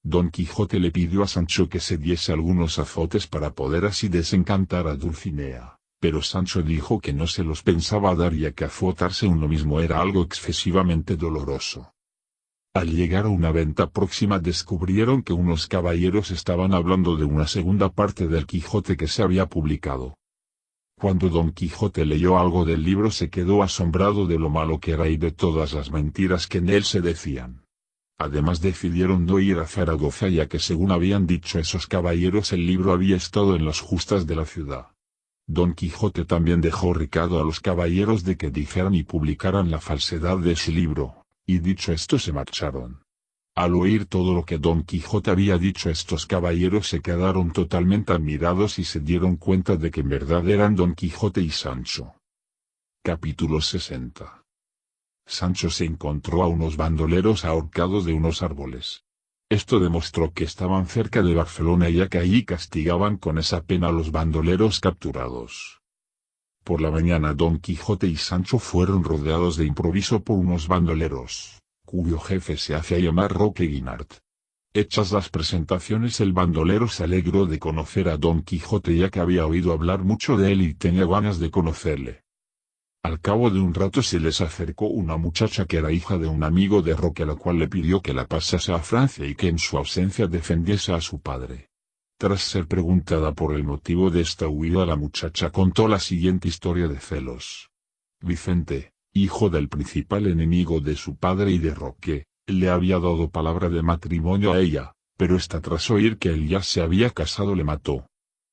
Don Quijote le pidió a Sancho que se diese algunos azotes para poder así desencantar a Dulcinea, pero Sancho dijo que no se los pensaba dar ya que azotarse uno mismo era algo excesivamente doloroso. Al llegar a una venta próxima descubrieron que unos caballeros estaban hablando de una segunda parte del Quijote que se había publicado. Cuando Don Quijote leyó algo del libro se quedó asombrado de lo malo que era y de todas las mentiras que en él se decían. Además decidieron no ir a Zaragoza ya que según habían dicho esos caballeros el libro había estado en las justas de la ciudad. Don Quijote también dejó recado a los caballeros de que dijeran y publicaran la falsedad de ese libro. Y dicho esto se marcharon. Al oír todo lo que Don Quijote había dicho estos caballeros se quedaron totalmente admirados y se dieron cuenta de que en verdad eran Don Quijote y Sancho. Capítulo 60. Sancho se encontró a unos bandoleros ahorcados de unos árboles. Esto demostró que estaban cerca de Barcelona ya que allí castigaban con esa pena a los bandoleros capturados. Por la mañana Don Quijote y Sancho fueron rodeados de improviso por unos bandoleros, cuyo jefe se hacía llamar Roque Guinart. Hechas las presentaciones el bandolero se alegró de conocer a Don Quijote ya que había oído hablar mucho de él y tenía ganas de conocerle. Al cabo de un rato se les acercó una muchacha que era hija de un amigo de Roque, la cual le pidió que la pasase a Francia y que en su ausencia defendiese a su padre. Tras ser preguntada por el motivo de esta huida la muchacha contó la siguiente historia de celos. Vicente, hijo del principal enemigo de su padre y de Roque, le había dado palabra de matrimonio a ella, pero ésta tras oír que él ya se había casado le mató.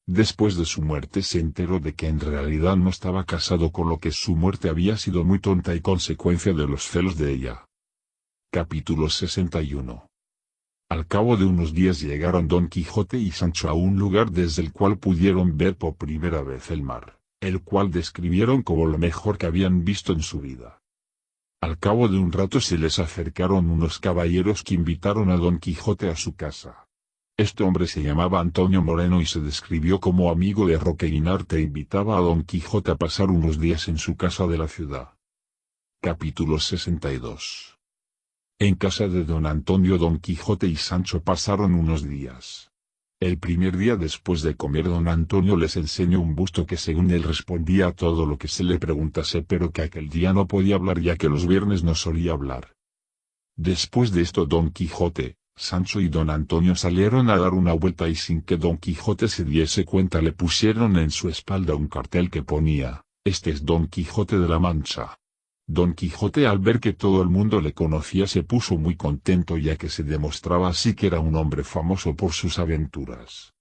Después de su muerte se enteró de que en realidad no estaba casado, con lo que su muerte había sido muy tonta y consecuencia de los celos de ella. Capítulo 61. Al cabo de unos días llegaron Don Quijote y Sancho a un lugar desde el cual pudieron ver por primera vez el mar, el cual describieron como lo mejor que habían visto en su vida. Al cabo de un rato se les acercaron unos caballeros que invitaron a Don Quijote a su casa. Este hombre se llamaba Antonio Moreno y se describió como amigo de Roque Guinart e invitaba a Don Quijote a pasar unos días en su casa de la ciudad. Capítulo 62. En casa de don Antonio, Don Quijote y Sancho pasaron unos días. El primer día después de comer, don Antonio les enseñó un busto que según él respondía a todo lo que se le preguntase, pero que aquel día no podía hablar ya que los viernes no solía hablar. Después de esto Don Quijote, Sancho y don Antonio salieron a dar una vuelta y sin que Don Quijote se diese cuenta le pusieron en su espalda un cartel que ponía: "Este es Don Quijote de la Mancha". Don Quijote, al ver que todo el mundo le conocía, se puso muy contento ya que se demostraba así que era un hombre famoso por sus aventuras.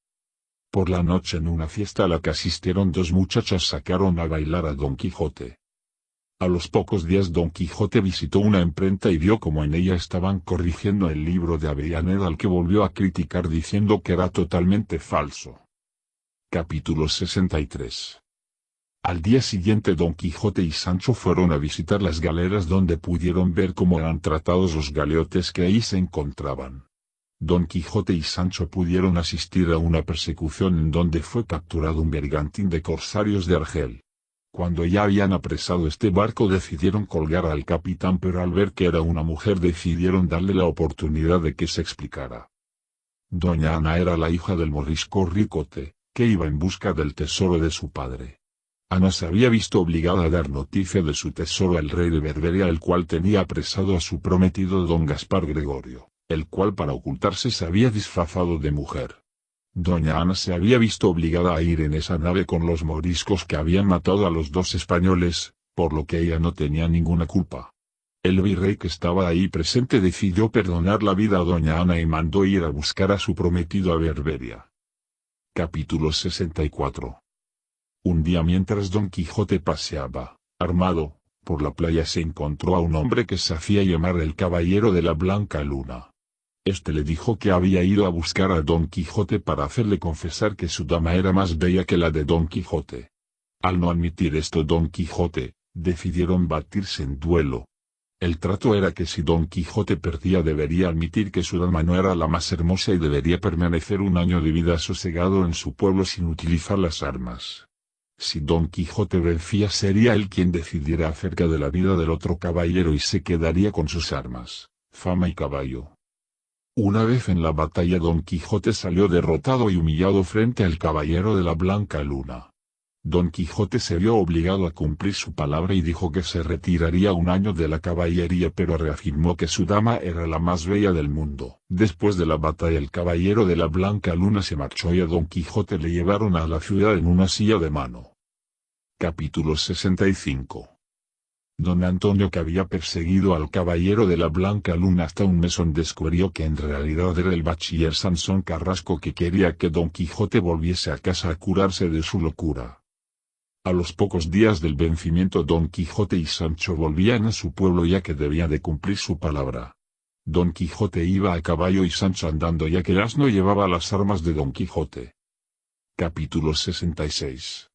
Por la noche, en una fiesta a la que asistieron dos muchachas, sacaron a bailar a Don Quijote. A los pocos días Don Quijote visitó una imprenta y vio como en ella estaban corrigiendo el libro de Avellaneda, al que volvió a criticar diciendo que era totalmente falso. Capítulo 63. Al día siguiente Don Quijote y Sancho fueron a visitar las galeras, donde pudieron ver cómo eran tratados los galeotes que ahí se encontraban. Don Quijote y Sancho pudieron asistir a una persecución en donde fue capturado un bergantín de corsarios de Argel. Cuando ya habían apresado este barco decidieron colgar al capitán, pero al ver que era una mujer decidieron darle la oportunidad de que se explicara. Doña Ana era la hija del morisco Ricote, que iba en busca del tesoro de su padre. Ana se había visto obligada a dar noticia de su tesoro al rey de Berberia, el cual tenía apresado a su prometido don Gaspar Gregorio, el cual para ocultarse se había disfrazado de mujer. Doña Ana se había visto obligada a ir en esa nave con los moriscos que habían matado a los dos españoles, por lo que ella no tenía ninguna culpa. El virrey, que estaba ahí presente, decidió perdonar la vida a doña Ana y mandó ir a buscar a su prometido a Berberia. Capítulo 64. Un día, mientras Don Quijote paseaba, armado, por la playa, se encontró a un hombre que se hacía llamar el Caballero de la Blanca Luna. Este le dijo que había ido a buscar a Don Quijote para hacerle confesar que su dama era más bella que la de Don Quijote. Al no admitir esto Don Quijote, decidieron batirse en duelo. El trato era que si Don Quijote perdía debería admitir que su dama no era la más hermosa y debería permanecer un año de vida sosegado en su pueblo sin utilizar las armas. Si Don Quijote vencía, sería él quien decidiera acerca de la vida del otro caballero y se quedaría con sus armas, fama y caballo. Una vez en la batalla Don Quijote salió derrotado y humillado frente al Caballero de la Blanca Luna. Don Quijote se vio obligado a cumplir su palabra y dijo que se retiraría un año de la caballería, pero reafirmó que su dama era la más bella del mundo. Después de la batalla el Caballero de la Blanca Luna se marchó y a Don Quijote le llevaron a la ciudad en una silla de mano. Capítulo 65. Don Antonio, que había perseguido al Caballero de la Blanca Luna hasta un mesón, descubrió que en realidad era el bachiller Sansón Carrasco, que quería que Don Quijote volviese a casa a curarse de su locura. A los pocos días del vencimiento Don Quijote y Sancho volvían a su pueblo, ya que debían de cumplir su palabra. Don Quijote iba a caballo y Sancho andando, ya que el asno llevaba las armas de Don Quijote. Capítulo 66.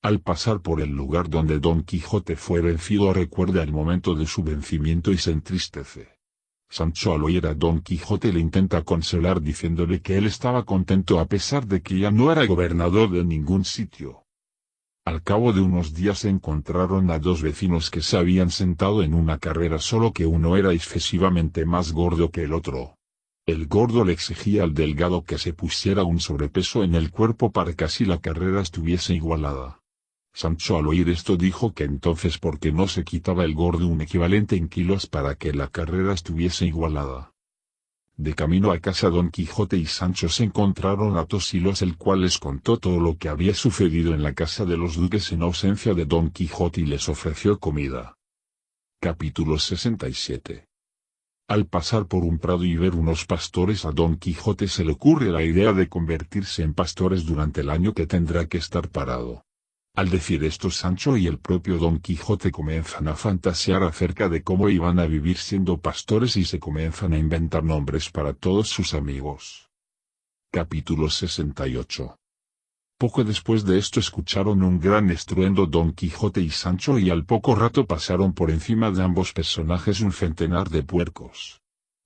Al pasar por el lugar donde Don Quijote fue vencido, recuerda el momento de su vencimiento y se entristece. Sancho, al oír a Don Quijote, le intenta consolar diciéndole que él estaba contento a pesar de que ya no era gobernador de ningún sitio. Al cabo de unos días se encontraron a dos vecinos que se habían sentado en una carrera, solo que uno era excesivamente más gordo que el otro. El gordo le exigía al delgado que se pusiera un sobrepeso en el cuerpo para que así la carrera estuviese igualada. Sancho, al oír esto, dijo que entonces por qué no se quitaba el gordo un equivalente en kilos para que la carrera estuviese igualada. De camino a casa Don Quijote y Sancho se encontraron a Tosilos, el cual les contó todo lo que había sucedido en la casa de los duques en ausencia de Don Quijote y les ofreció comida. Capítulo 67. Al pasar por un prado y ver unos pastores, a Don Quijote se le ocurre la idea de convertirse en pastores durante el año que tendrá que estar parado. Al decir esto, Sancho y el propio Don Quijote comienzan a fantasear acerca de cómo iban a vivir siendo pastores y se comienzan a inventar nombres para todos sus amigos. Capítulo 68. Poco después de esto escucharon un gran estruendo Don Quijote y Sancho, y al poco rato pasaron por encima de ambos personajes un centenar de puercos.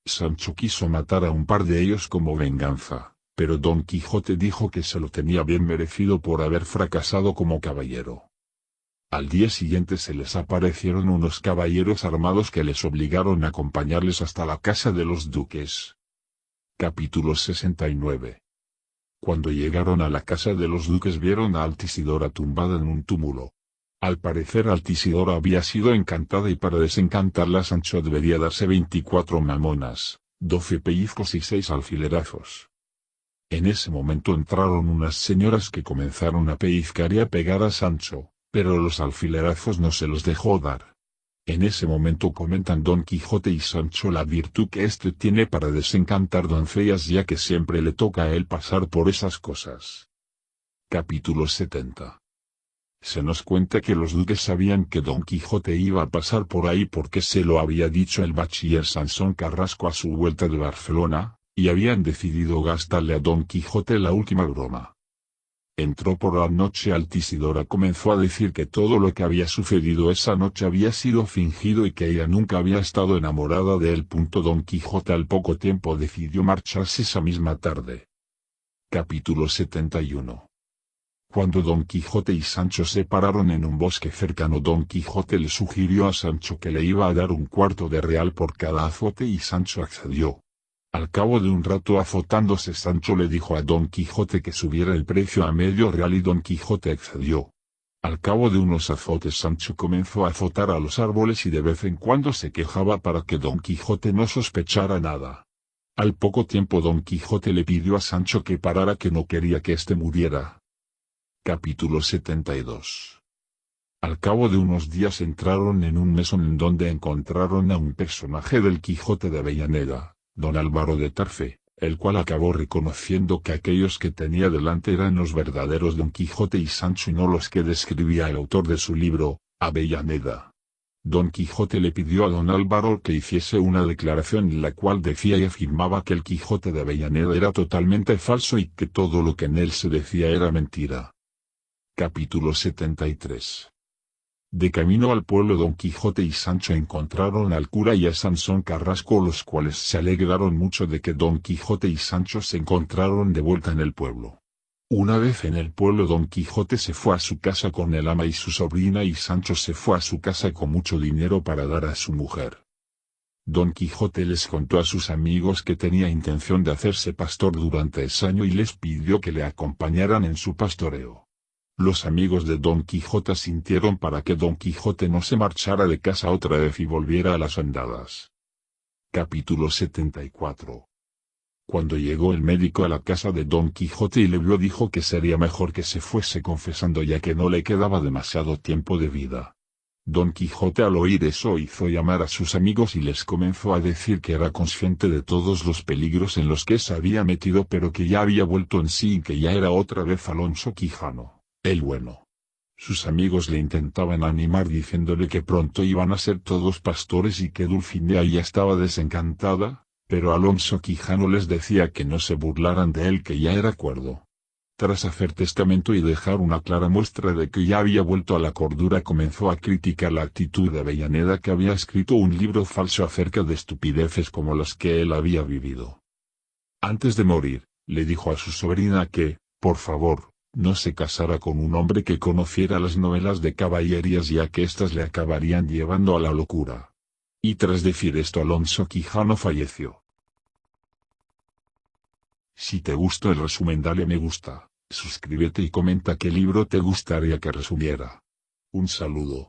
Sancho quiso matar a un par de ellos como venganza, pero Don Quijote dijo que se lo tenía bien merecido por haber fracasado como caballero. Al día siguiente se les aparecieron unos caballeros armados que les obligaron a acompañarles hasta la casa de los duques. Capítulo 69. Cuando llegaron a la casa de los duques vieron a Altisidora tumbada en un túmulo. Al parecer Altisidora había sido encantada y para desencantarla Sancho debería darse 24 mamonas, 12 pellizcos y 6 alfilerazos. En ese momento entraron unas señoras que comenzaron a pellizcar y a pegar a Sancho, pero los alfilerazos no se los dejó dar. En ese momento comentan Don Quijote y Sancho la virtud que éste tiene para desencantar doncellas, ya que siempre le toca a él pasar por esas cosas. Capítulo 70. Se nos cuenta que los duques sabían que Don Quijote iba a pasar por ahí porque se lo había dicho el bachiller Sansón Carrasco a su vuelta de Barcelona, y habían decidido gastarle a Don Quijote la última broma. Entró por la noche. Altisidora comenzó a decir que todo lo que había sucedido esa noche había sido fingido y que ella nunca había estado enamorada de él. Don Quijote al poco tiempo decidió marcharse esa misma tarde. Capítulo 71. Cuando Don Quijote y Sancho se pararon en un bosque cercano, Don Quijote le sugirió a Sancho que le iba a dar un cuarto de real por cada azote y Sancho accedió. Al cabo de un rato azotándose, Sancho le dijo a Don Quijote que subiera el precio a medio real y Don Quijote accedió. Al cabo de unos azotes Sancho comenzó a azotar a los árboles y de vez en cuando se quejaba para que Don Quijote no sospechara nada. Al poco tiempo Don Quijote le pidió a Sancho que parara, que no quería que éste muriera. Capítulo 72. Al cabo de unos días entraron en un mesón en donde encontraron a un personaje del Quijote de Avellaneda, don Álvaro de Tarfe, el cual acabó reconociendo que aquellos que tenía delante eran los verdaderos Don Quijote y Sancho y no los que describía el autor de su libro, Avellaneda. Don Quijote le pidió a don Álvaro que hiciese una declaración en la cual decía y afirmaba que el Quijote de Avellaneda era totalmente falso y que todo lo que en él se decía era mentira. Capítulo 73. De camino al pueblo, Don Quijote y Sancho encontraron al cura y a Sansón Carrasco, los cuales se alegraron mucho de que Don Quijote y Sancho se encontraron de vuelta en el pueblo. Una vez en el pueblo, Don Quijote se fue a su casa con el ama y su sobrina y Sancho se fue a su casa con mucho dinero para dar a su mujer. Don Quijote les contó a sus amigos que tenía intención de hacerse pastor durante ese año y les pidió que le acompañaran en su pastoreo. Los amigos de Don Quijote sintieron para que Don Quijote no se marchara de casa otra vez y volviera a las andadas. Capítulo 74. Cuando llegó el médico a la casa de Don Quijote y le vio, dijo que sería mejor que se fuese confesando, ya que no le quedaba demasiado tiempo de vida. Don Quijote al oír eso hizo llamar a sus amigos y les comenzó a decir que era consciente de todos los peligros en los que se había metido, pero que ya había vuelto en sí y que ya era otra vez Alonso Quijano, el bueno. Sus amigos le intentaban animar diciéndole que pronto iban a ser todos pastores y que Dulcinea ya estaba desencantada, pero Alonso Quijano les decía que no se burlaran de él, que ya era cuerdo. Tras hacer testamento y dejar una clara muestra de que ya había vuelto a la cordura, comenzó a criticar la actitud de Avellaneda, que había escrito un libro falso acerca de estupideces como las que él había vivido. Antes de morir, le dijo a su sobrina que, por favor, no se casara con un hombre que conociera las novelas de caballerías, ya que éstas le acabarían llevando a la locura. Y tras decir esto, Alonso Quijano falleció. Si te gustó el resumen, dale me gusta, suscríbete y comenta qué libro te gustaría que resumiera. Un saludo.